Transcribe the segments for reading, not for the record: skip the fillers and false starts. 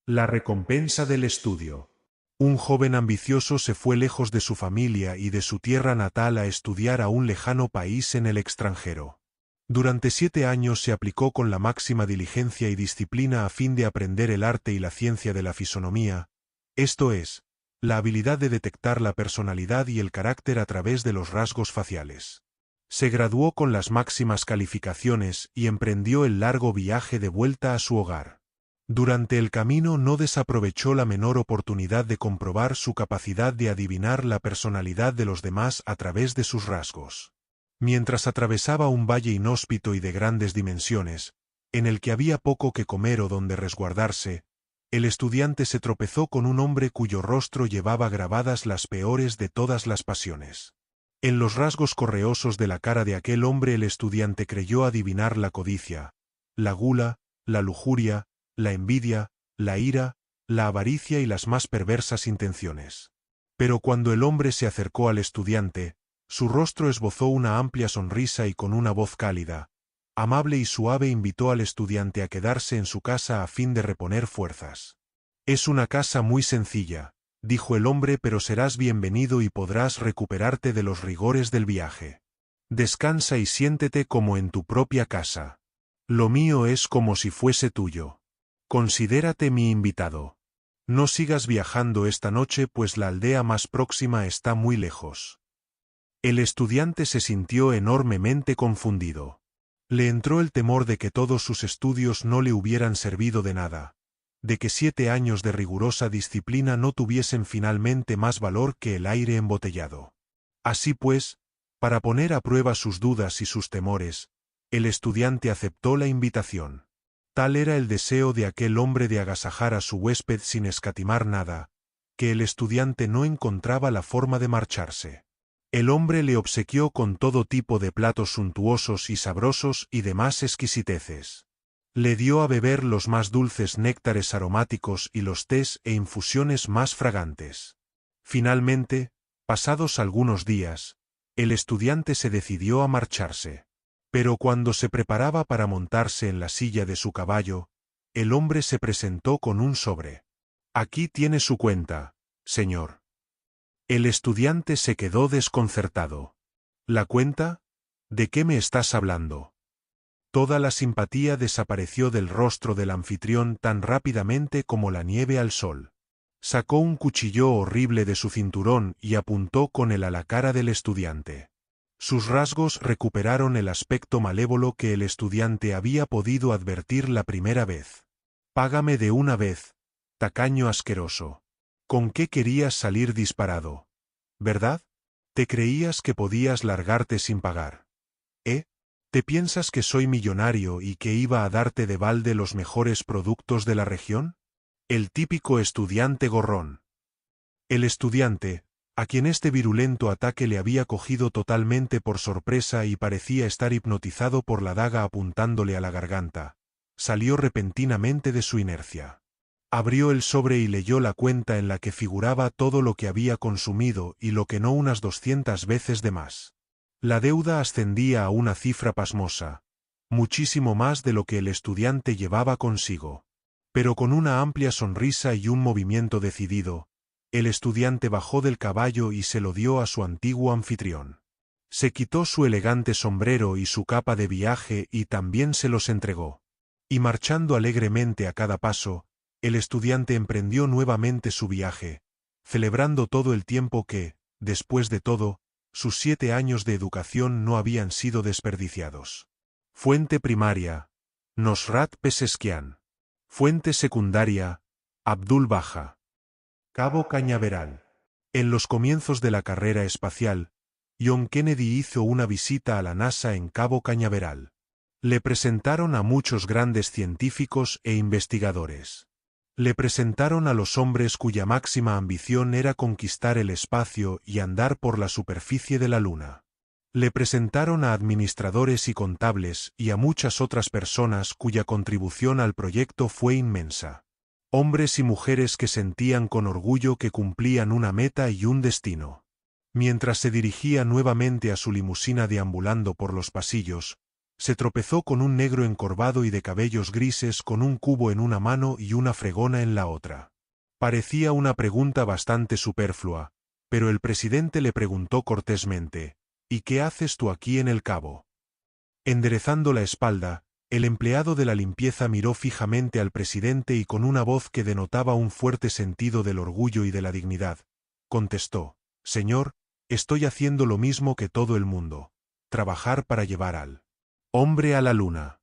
La recompensa del estudio. Un joven ambicioso se fue lejos de su familia y de su tierra natal a estudiar a un lejano país en el extranjero. Durante 7 años se aplicó con la máxima diligencia y disciplina a fin de aprender el arte y la ciencia de la fisonomía, esto es, la habilidad de detectar la personalidad y el carácter a través de los rasgos faciales. Se graduó con las máximas calificaciones y emprendió el largo viaje de vuelta a su hogar. Durante el camino no desaprovechó la menor oportunidad de comprobar su capacidad de adivinar la personalidad de los demás a través de sus rasgos. Mientras atravesaba un valle inhóspito y de grandes dimensiones, en el que había poco que comer o donde resguardarse, el estudiante se tropezó con un hombre cuyo rostro llevaba grabadas las peores de todas las pasiones. En los rasgos correosos de la cara de aquel hombre el estudiante creyó adivinar la codicia, la gula, la lujuria, la envidia, la ira, la avaricia y las más perversas intenciones. Pero cuando el hombre se acercó al estudiante, su rostro esbozó una amplia sonrisa y con una voz cálida, amable y suave invitó al estudiante a quedarse en su casa a fin de reponer fuerzas. «Es una casa muy sencilla», dijo el hombre, «pero serás bienvenido y podrás recuperarte de los rigores del viaje. Descansa y siéntete como en tu propia casa. Lo mío es como si fuese tuyo. Considérate mi invitado. No sigas viajando esta noche pues la aldea más próxima está muy lejos». El estudiante se sintió enormemente confundido. Le entró el temor de que todos sus estudios no le hubieran servido de nada, de que 7 años de rigurosa disciplina no tuviesen finalmente más valor que el aire embotellado. Así pues, para poner a prueba sus dudas y sus temores, el estudiante aceptó la invitación. Tal era el deseo de aquel hombre de agasajar a su huésped sin escatimar nada, que el estudiante no encontraba la forma de marcharse. El hombre le obsequió con todo tipo de platos suntuosos y sabrosos y demás exquisiteces. Le dio a beber los más dulces néctares aromáticos y los tés e infusiones más fragantes. Finalmente, pasados algunos días, el estudiante se decidió a marcharse. Pero cuando se preparaba para montarse en la silla de su caballo, el hombre se presentó con un sobre. «Aquí tiene su cuenta, señor». El estudiante se quedó desconcertado. «¿La cuenta? ¿De qué me estás hablando?». Toda la simpatía desapareció del rostro del anfitrión tan rápidamente como la nieve al sol. Sacó un cuchillo horrible de su cinturón y apuntó con él a la cara del estudiante. Sus rasgos recuperaron el aspecto malévolo que el estudiante había podido advertir la primera vez. «Págame de una vez, tacaño asqueroso. ¿Con qué querías salir disparado? ¿Verdad? ¿Te creías que podías largarte sin pagar? ¿Eh? ¿Te piensas que soy millonario y que iba a darte de balde los mejores productos de la región? El típico estudiante gorrón». El estudiante, a quien este virulento ataque le había cogido totalmente por sorpresa y parecía estar hipnotizado por la daga apuntándole a la garganta, salió repentinamente de su inercia. Abrió el sobre y leyó la cuenta en la que figuraba todo lo que había consumido y lo que no unas 200 veces de más. La deuda ascendía a una cifra pasmosa, muchísimo más de lo que el estudiante llevaba consigo. Pero con una amplia sonrisa y un movimiento decidido, el estudiante bajó del caballo y se lo dio a su antiguo anfitrión. Se quitó su elegante sombrero y su capa de viaje y también se los entregó. Y marchando alegremente a cada paso, el estudiante emprendió nuevamente su viaje, celebrando todo el tiempo que, después de todo, sus 7 años de educación no habían sido desperdiciados. Fuente primaria, Nosrat Peseskian. Fuente secundaria, Abdul Baha. Cabo Cañaveral. En los comienzos de la carrera espacial, John Kennedy hizo una visita a la NASA en Cabo Cañaveral. Le presentaron a muchos grandes científicos e investigadores. Le presentaron a los hombres cuya máxima ambición era conquistar el espacio y andar por la superficie de la Luna. Le presentaron a administradores y contables y a muchas otras personas cuya contribución al proyecto fue inmensa. Hombres y mujeres que sentían con orgullo que cumplían una meta y un destino. Mientras se dirigía nuevamente a su limusina deambulando por los pasillos, Se tropezó con un negro encorvado y de cabellos grises con un cubo en una mano y una fregona en la otra. Parecía una pregunta bastante superflua, pero el presidente le preguntó cortésmente, ¿y qué haces tú aquí en el cabo? Enderezando la espalda, el empleado de la limpieza miró fijamente al presidente y con una voz que denotaba un fuerte sentido del orgullo y de la dignidad, contestó, «Señor, estoy haciendo lo mismo que todo el mundo, trabajar para llevar al hombre a la luna.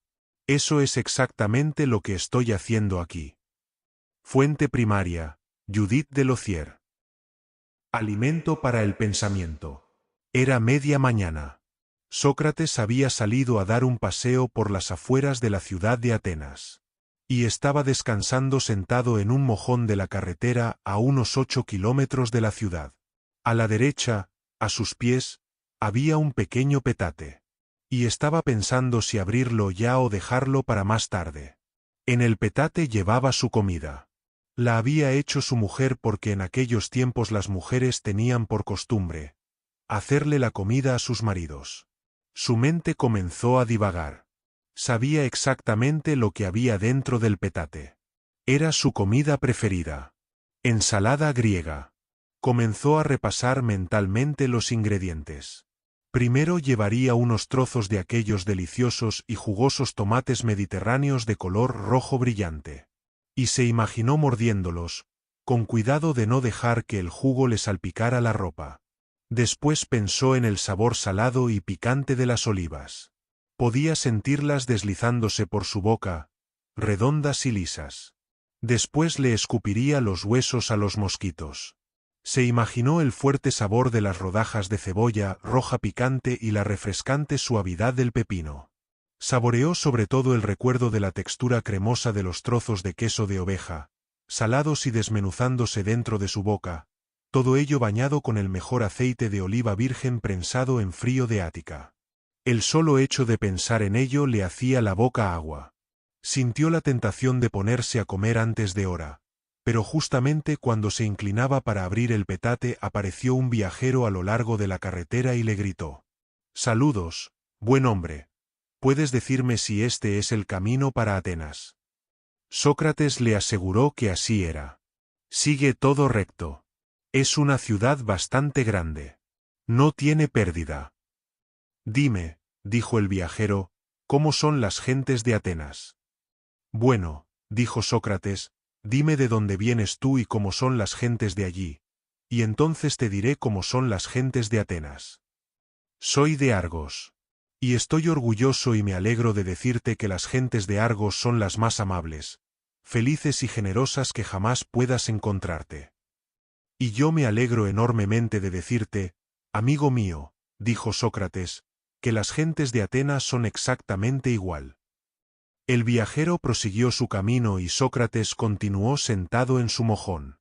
Eso es exactamente lo que estoy haciendo aquí». Fuente primaria, Judith de Lothier. Alimento para el pensamiento. Era media mañana. Sócrates había salido a dar un paseo por las afueras de la ciudad de Atenas. Y estaba descansando sentado en un mojón de la carretera a unos 8 kilómetros de la ciudad. A la derecha, a sus pies, había un pequeño petate. Y estaba pensando si abrirlo ya o dejarlo para más tarde. En el petate llevaba su comida. La había hecho su mujer porque en aquellos tiempos las mujeres tenían por costumbre hacerle la comida a sus maridos. Su mente comenzó a divagar. Sabía exactamente lo que había dentro del petate. Era su comida preferida. Ensalada griega. Comenzó a repasar mentalmente los ingredientes. Primero llevaría unos trozos de aquellos deliciosos y jugosos tomates mediterráneos de color rojo brillante. Y se imaginó mordiéndolos, con cuidado de no dejar que el jugo le salpicara la ropa. Después pensó en el sabor salado y picante de las olivas. Podía sentirlas deslizándose por su boca, redondas y lisas. Después le escupiría los huesos a los mosquitos. Se imaginó el fuerte sabor de las rodajas de cebolla roja picante y la refrescante suavidad del pepino. Saboreó sobre todo el recuerdo de la textura cremosa de los trozos de queso de oveja, salados y desmenuzándose dentro de su boca, todo ello bañado con el mejor aceite de oliva virgen prensado en frío de Ática. El solo hecho de pensar en ello le hacía la boca agua. Sintió la tentación de ponerse a comer antes de hora, pero justamente cuando se inclinaba para abrir el petate apareció un viajero a lo largo de la carretera y le gritó: «Saludos, buen hombre. ¿Puedes decirme si este es el camino para Atenas?». Sócrates le aseguró que así era. «Sigue todo recto. Es una ciudad bastante grande. No tiene pérdida». «Dime», dijo el viajero, «¿cómo son las gentes de Atenas?». «Bueno», dijo Sócrates, «dime de dónde vienes tú y cómo son las gentes de allí, y entonces te diré cómo son las gentes de Atenas». «Soy de Argos. Y estoy orgulloso y me alegro de decirte que las gentes de Argos son las más amables, felices y generosas que jamás puedas encontrarte. Y yo me alegro enormemente de decirte, amigo mío», dijo Sócrates, «que las gentes de Atenas son exactamente igual». El viajero prosiguió su camino y Sócrates continuó sentado en su mojón.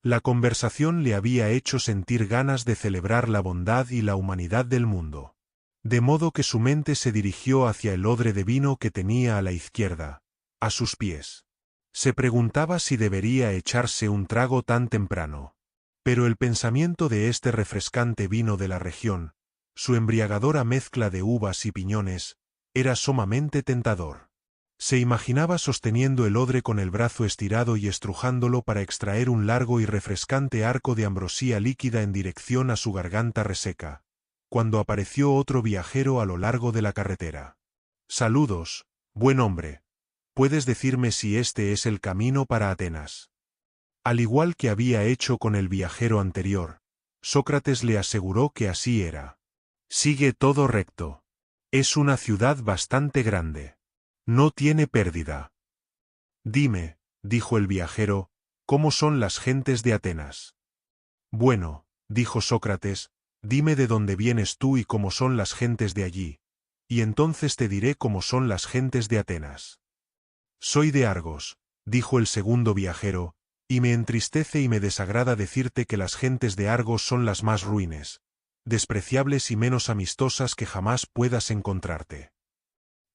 La conversación le había hecho sentir ganas de celebrar la bondad y la humanidad del mundo. De modo que su mente se dirigió hacia el odre de vino que tenía a la izquierda, a sus pies. Se preguntaba si debería echarse un trago tan temprano. Pero el pensamiento de este refrescante vino de la región, su embriagadora mezcla de uvas y piñones, era sumamente tentador. Se imaginaba sosteniendo el odre con el brazo estirado y estrujándolo para extraer un largo y refrescante arco de ambrosía líquida en dirección a su garganta reseca, cuando apareció otro viajero a lo largo de la carretera. «Saludos, buen hombre. ¿Puedes decirme si este es el camino para Atenas?». Al igual que había hecho con el viajero anterior, Sócrates le aseguró que así era. «Sigue todo recto. Es una ciudad bastante grande. No tiene pérdida». «Dime», dijo el viajero, «¿cómo son las gentes de Atenas?». «Bueno», dijo Sócrates, «dime de dónde vienes tú y cómo son las gentes de allí, y entonces te diré cómo son las gentes de Atenas». «Soy de Argos», dijo el segundo viajero, «y me entristece y me desagrada decirte que las gentes de Argos son las más ruines, despreciables y menos amistosas que jamás puedas encontrarte.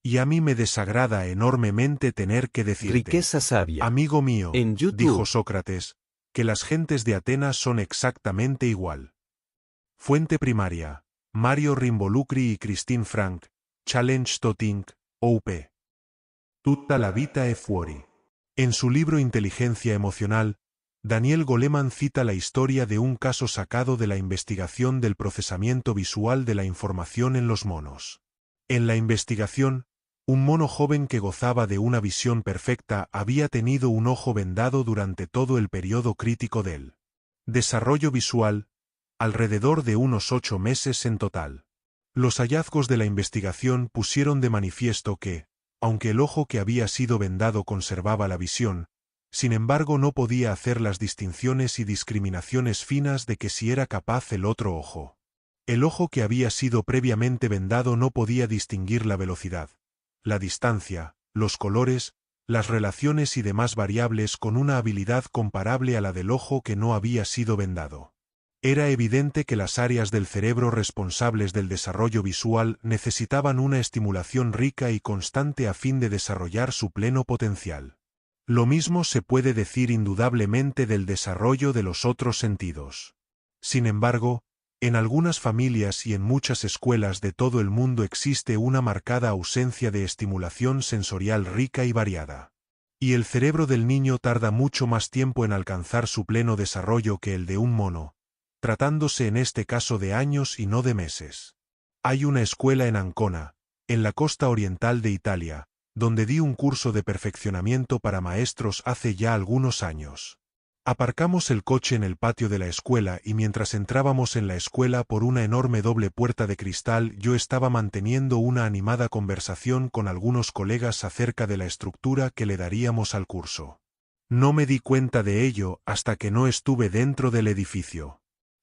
Y a mí me desagrada enormemente tener que decirte, Riqueza sabia. amigo mío», En YouTube. dijo Sócrates, «que las gentes de Atenas son exactamente igual». Fuente primaria, Mario Rimbolukri y Christine Frank, challenge to think, OP. Tutta la vita è fuori. En su libro Inteligencia Emocional, Daniel Goleman cita la historia de un caso sacado de la investigación del procesamiento visual de la información en los monos. En la investigación, un mono joven que gozaba de una visión perfecta había tenido un ojo vendado durante todo el periodo crítico del desarrollo visual, alrededor de unos 8 meses en total. Los hallazgos de la investigación pusieron de manifiesto que, aunque el ojo que había sido vendado conservaba la visión, sin embargo no podía hacer las distinciones y discriminaciones finas de que si era capaz el otro ojo. El ojo que había sido previamente vendado no podía distinguir la velocidad, la distancia, los colores, las relaciones y demás variables con una habilidad comparable a la del ojo que no había sido vendado. Era evidente que las áreas del cerebro responsables del desarrollo visual necesitaban una estimulación rica y constante a fin de desarrollar su pleno potencial. Lo mismo se puede decir indudablemente del desarrollo de los otros sentidos. Sin embargo, en algunas familias y en muchas escuelas de todo el mundo existe una marcada ausencia de estimulación sensorial rica y variada. Y el cerebro del niño tarda mucho más tiempo en alcanzar su pleno desarrollo que el de un mono, tratándose en este caso de años y no de meses. Hay una escuela en Ancona, en la costa oriental de Italia, donde di un curso de perfeccionamiento para maestros hace ya algunos años. Aparcamos el coche en el patio de la escuela y mientras entrábamos en la escuela por una enorme doble puerta de cristal yo estaba manteniendo una animada conversación con algunos colegas acerca de la estructura que le daríamos al curso. No me di cuenta de ello hasta que no estuve dentro del edificio.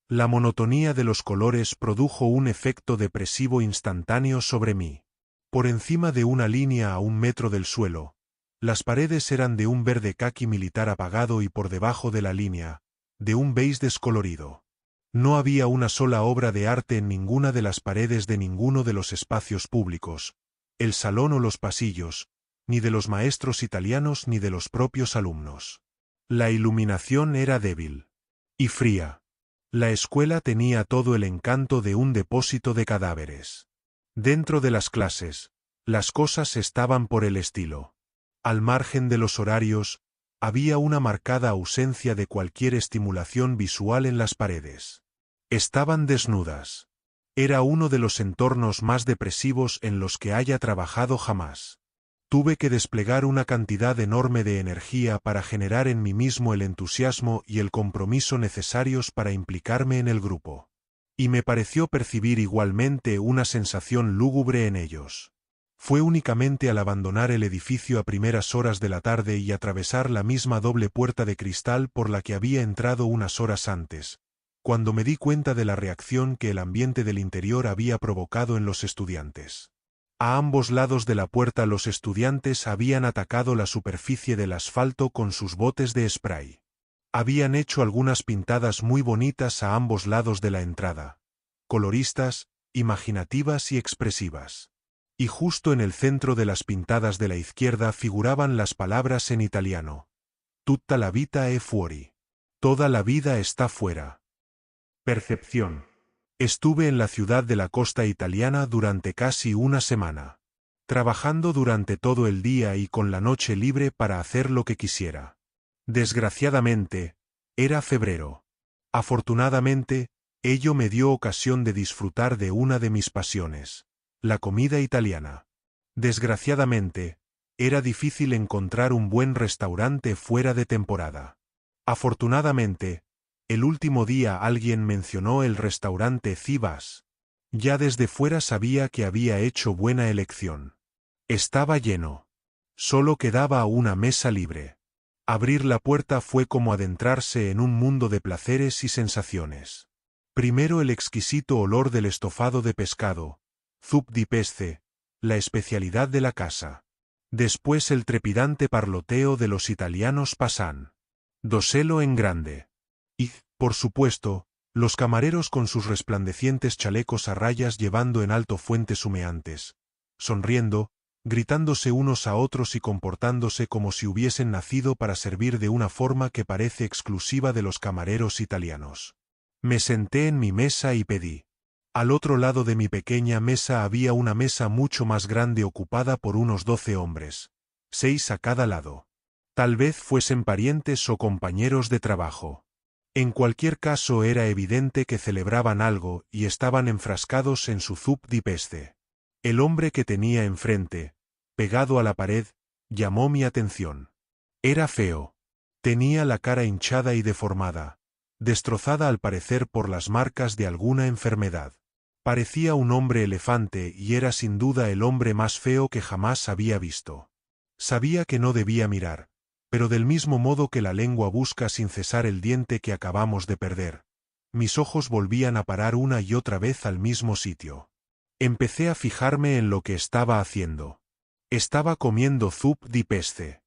La monotonía de los colores produjo un efecto depresivo instantáneo sobre mí. Por encima de una línea a 1 metro del suelo, las paredes eran de un verde caqui militar apagado y por debajo de la línea, de un beige descolorido. No había una sola obra de arte en ninguna de las paredes de ninguno de los espacios públicos, el salón o los pasillos, ni de los maestros italianos ni de los propios alumnos. La iluminación era débil y fría. La escuela tenía todo el encanto de un depósito de cadáveres. Dentro de las clases, las cosas estaban por el estilo. Al margen de los horarios, había una marcada ausencia de cualquier estimulación visual en las paredes. Estaban desnudas. Era uno de los entornos más depresivos en los que haya trabajado jamás. Tuve que desplegar una cantidad enorme de energía para generar en mí mismo el entusiasmo y el compromiso necesarios para implicarme en el grupo. Y me pareció percibir igualmente una sensación lúgubre en ellos. Fue únicamente al abandonar el edificio a primeras horas de la tarde y atravesar la misma doble puerta de cristal por la que había entrado unas horas antes, cuando me di cuenta de la reacción que el ambiente del interior había provocado en los estudiantes. A ambos lados de la puerta los estudiantes habían atacado la superficie del asfalto con sus botes de spray. Habían hecho algunas pintadas muy bonitas a ambos lados de la entrada, coloristas, imaginativas y expresivas. Y justo en el centro de las pintadas de la izquierda figuraban las palabras en italiano: Tutta la vita è fuori. Toda la vida está fuera. Percepción. Estuve en la ciudad de la costa italiana durante casi una semana, trabajando durante todo el día y con la noche libre para hacer lo que quisiera. Desgraciadamente, era febrero. Afortunadamente, ello me dio ocasión de disfrutar de una de mis pasiones, la comida italiana. Desgraciadamente, era difícil encontrar un buen restaurante fuera de temporada. Afortunadamente, el último día alguien mencionó el restaurante Cibas. Ya desde fuera sabía que había hecho buena elección. Estaba lleno. Solo quedaba una mesa libre. Abrir la puerta fue como adentrarse en un mundo de placeres y sensaciones. Primero el exquisito olor del estofado de pescado, zup di pesce, la especialidad de la casa. Después el trepidante parloteo de los italianos Pasan. Doselo en grande. Y, por supuesto, los camareros con sus resplandecientes chalecos a rayas llevando en alto fuentes humeantes, sonriendo, gritándose unos a otros y comportándose como si hubiesen nacido para servir de una forma que parece exclusiva de los camareros italianos. Me senté en mi mesa y pedí. Al otro lado de mi pequeña mesa había una mesa mucho más grande ocupada por unos 12 hombres, 6 a cada lado. Tal vez fuesen parientes o compañeros de trabajo. En cualquier caso era evidente que celebraban algo y estaban enfrascados en su zup di peste. El hombre que tenía enfrente, pegado a la pared, llamó mi atención. Era feo. Tenía la cara hinchada y deformada, destrozada al parecer por las marcas de alguna enfermedad. Parecía un hombre elefante y era sin duda el hombre más feo que jamás había visto. Sabía que no debía mirar, pero del mismo modo que la lengua busca sin cesar el diente que acabamos de perder, mis ojos volvían a parar una y otra vez al mismo sitio. Empecé a fijarme en lo que estaba haciendo. Estaba comiendo zup di peste.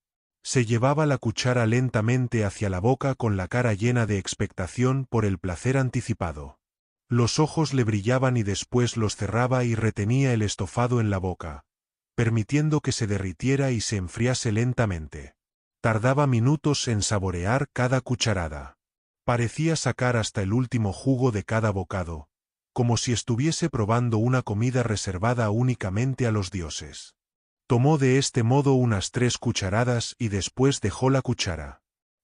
Se llevaba la cuchara lentamente hacia la boca con la cara llena de expectación por el placer anticipado. Los ojos le brillaban y después los cerraba y retenía el estofado en la boca, permitiendo que se derritiera y se enfriase lentamente. Tardaba minutos en saborear cada cucharada. Parecía sacar hasta el último jugo de cada bocado, como si estuviese probando una comida reservada únicamente a los dioses. Tomó de este modo unas 3 cucharadas y después dejó la cuchara.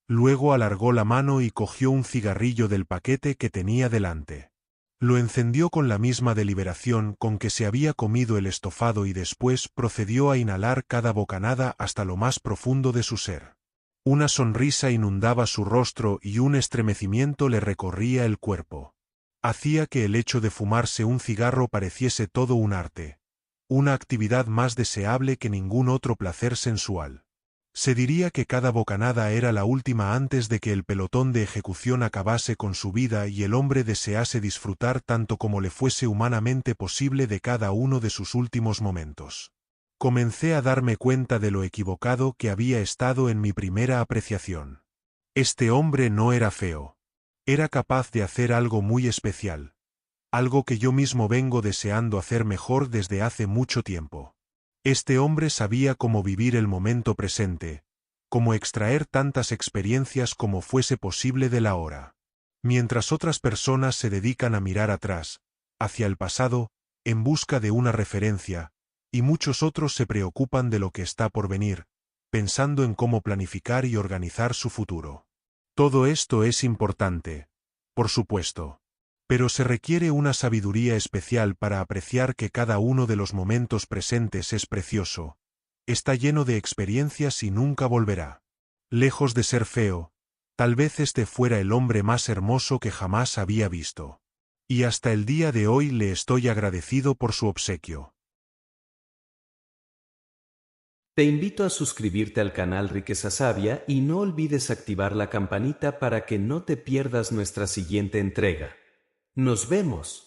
Luego alargó la mano y cogió un cigarrillo del paquete que tenía delante. Lo encendió con la misma deliberación con que se había comido el estofado y después procedió a inhalar cada bocanada hasta lo más profundo de su ser. Una sonrisa inundaba su rostro y un estremecimiento le recorría el cuerpo. Hacía que el hecho de fumarse un cigarro pareciese todo un arte, una actividad más deseable que ningún otro placer sensual. Se diría que cada bocanada era la última antes de que el pelotón de ejecución acabase con su vida y el hombre desease disfrutar tanto como le fuese humanamente posible de cada uno de sus últimos momentos. Comencé a darme cuenta de lo equivocado que había estado en mi primera apreciación. Este hombre no era feo. Era capaz de hacer algo muy especial. Algo que yo mismo vengo deseando hacer mejor desde hace mucho tiempo. Este hombre sabía cómo vivir el momento presente, cómo extraer tantas experiencias como fuese posible de la hora. Mientras otras personas se dedican a mirar atrás, hacia el pasado, en busca de una referencia, y muchos otros se preocupan de lo que está por venir, pensando en cómo planificar y organizar su futuro. Todo esto es importante, por supuesto. Pero se requiere una sabiduría especial para apreciar que cada uno de los momentos presentes es precioso, está lleno de experiencias y nunca volverá. Lejos de ser feo, tal vez este fuera el hombre más hermoso que jamás había visto. Y hasta el día de hoy le estoy agradecido por su obsequio. Te invito a suscribirte al canal Riqueza Sabia y no olvides activar la campanita para que no te pierdas nuestra siguiente entrega. ¡Nos vemos!